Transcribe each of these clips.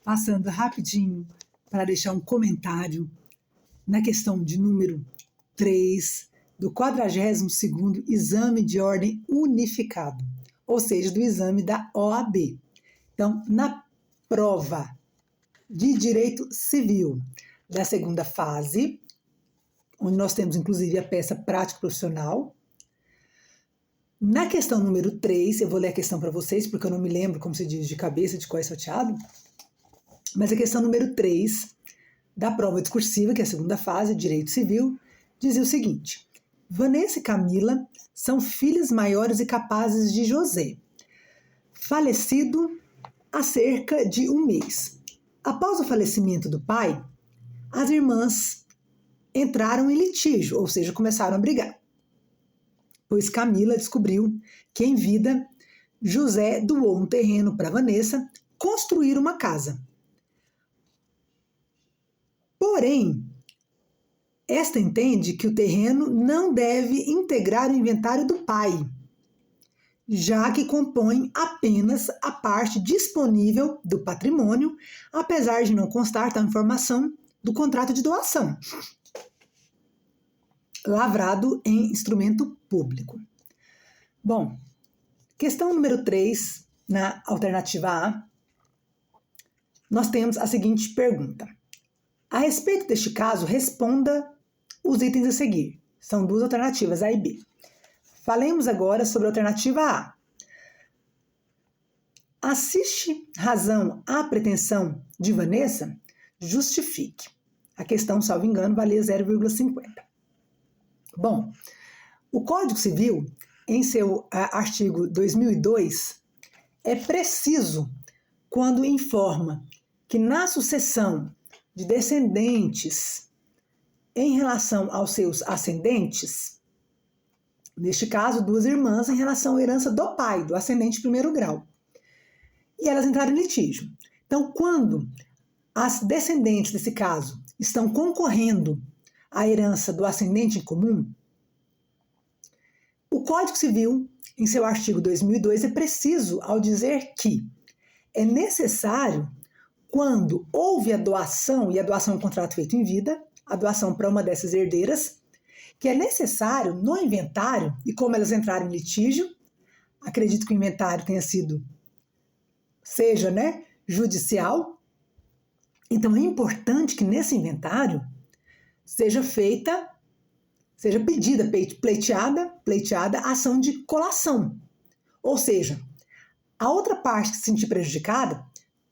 Passando rapidinho para deixar um comentário na questão de número 3 do 42º Exame de Ordem Unificado, ou seja, do exame da OAB. Então, na prova de Direito Civil da segunda fase, onde nós temos inclusive a peça prática profissional, na questão número 3, eu vou ler a questão para vocês, porque eu não me lembro como se diz de cabeça, de qual é salteado, mas a questão número 3 da prova discursiva, que é a segunda fase, Direito Civil, dizia o seguinte: Vanessa e Camila são filhas maiores e capazes de José, falecido há cerca de um mês. Após o falecimento do pai, as irmãs entraram em litígio, ou seja, começaram a brigar, pois Camila descobriu que em vida José doou um terreno para Vanessa construir uma casa. Porém, esta entende que o terreno não deve integrar o inventário do pai, já que compõe apenas a parte disponível do patrimônio, apesar de não constar tal informação do contrato de doação, lavrado em instrumento público. Bom, questão número 3, na alternativa A, nós temos a seguinte pergunta. A respeito deste caso, responda os itens a seguir. São duas alternativas, A e B. Falemos agora sobre a alternativa A. Assiste razão à pretensão de Vanessa? Justifique. A questão, salvo engano, valia 0,50. Bom, o Código Civil, em seu artigo 2002, é preciso quando informa que na sucessão de descendentes em relação aos seus ascendentes, neste caso, duas irmãs em relação à herança do pai, do ascendente de primeiro grau, e elas entraram em litígio. Então, quando as descendentes desse caso estão concorrendo à herança do ascendente em comum, o Código Civil, em seu artigo 2002, é preciso ao dizer que é necessário, quando houve a doação, e a doação é um contrato feito em vida, a doação para uma dessas herdeiras, que é necessário no inventário, e como elas entraram em litígio, acredito que o inventário seja judicial, então é importante que nesse inventário seja pedida, pleiteada a ação de colação. Ou seja, a outra parte que se sentir prejudicada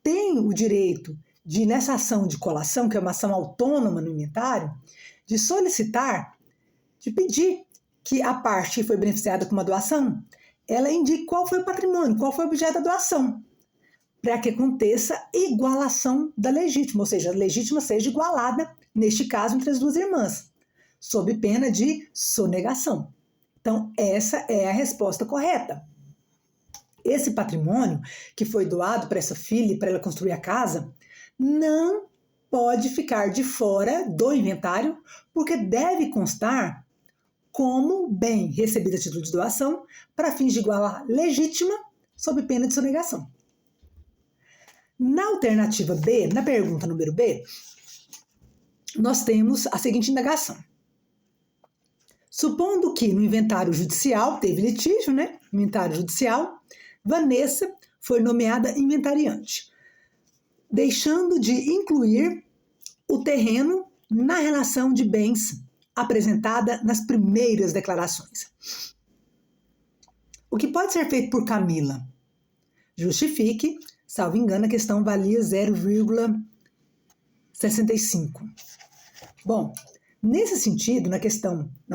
tem o direito de, nessa ação de colação, que é uma ação autônoma no inventário, de solicitar, de pedir que a parte que foi beneficiada com uma doação, ela indique qual foi o patrimônio, qual foi o objeto da doação, para que aconteça igualação da legítima, ou seja, a legítima seja igualada, neste caso, entre as duas irmãs, sob pena de sonegação. Então, essa é a resposta correta. Esse patrimônio que foi doado para essa filha, para ela construir a casa, não pode ficar de fora do inventário, porque deve constar como bem recebido a título de doação, para fins de igualar legítima, sob pena de sonegação. Na alternativa B, na pergunta número B, nós temos a seguinte indagação. Supondo que no inventário judicial, teve litígio, inventário judicial, Vanessa foi nomeada inventariante, deixando de incluir o terreno na relação de bens apresentada nas primeiras declarações. O que pode ser feito por Camila? Justifique, salvo engano, a questão valia 0,65. Bom, nesse sentido, na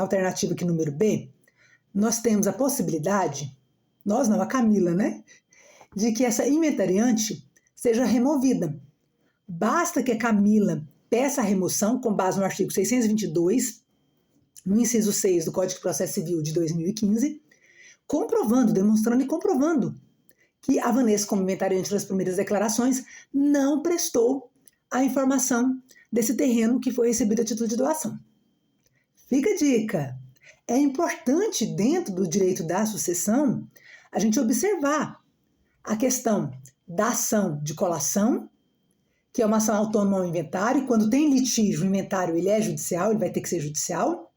alternativa aqui número B, nós temos a possibilidade, a Camila, de que essa inventariante seja removida. Basta que a Camila peça a remoção com base no artigo 622, no inciso 6 do Código de Processo Civil de 2015, demonstrando e comprovando que a Vanessa, como inventariante das primeiras declarações, não prestou a informação desse terreno que foi recebido a título de doação. Fica a dica. É importante, dentro do direito da sucessão, a gente observar a questão da ação de colação, que é uma ação autônoma ao inventário, e quando tem litígio, o inventário ele é judicial, ele vai ter que ser judicial.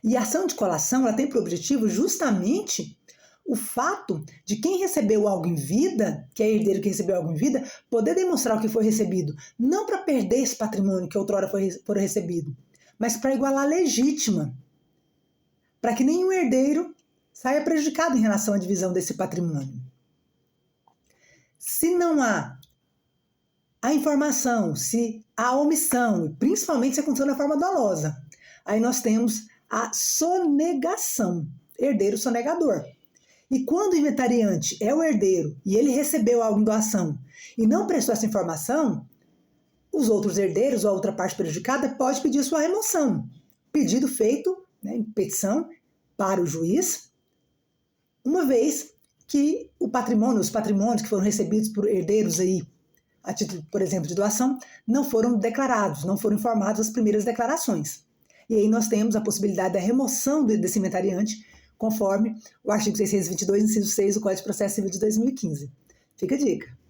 E a ação de colação ela tem por objetivo justamente o fato de quem recebeu algo em vida, que é herdeiro que recebeu algo em vida, poder demonstrar o que foi recebido, não para perder esse patrimônio que outrora foi recebido, mas para igualar a legítima, para que nenhum herdeiro saia prejudicado em relação à divisão desse patrimônio. Se não há a informação, se há omissão, principalmente se aconteceu na forma dolosa, aí nós temos a sonegação, herdeiro sonegador. E quando o inventariante é o herdeiro e ele recebeu algo em doação e não prestou essa informação, os outros herdeiros ou a outra parte prejudicada pode pedir sua remoção. Pedido feito, em petição para o juiz, uma vez que os patrimônios que foram recebidos por herdeiros aí, a título, por exemplo, de doação, não foram declarados, não foram informados as primeiras declarações. E aí nós temos a possibilidade da remoção desse inventariante, conforme o artigo 622, inciso 6 do Código de Processo Civil de 2015. Fica a dica.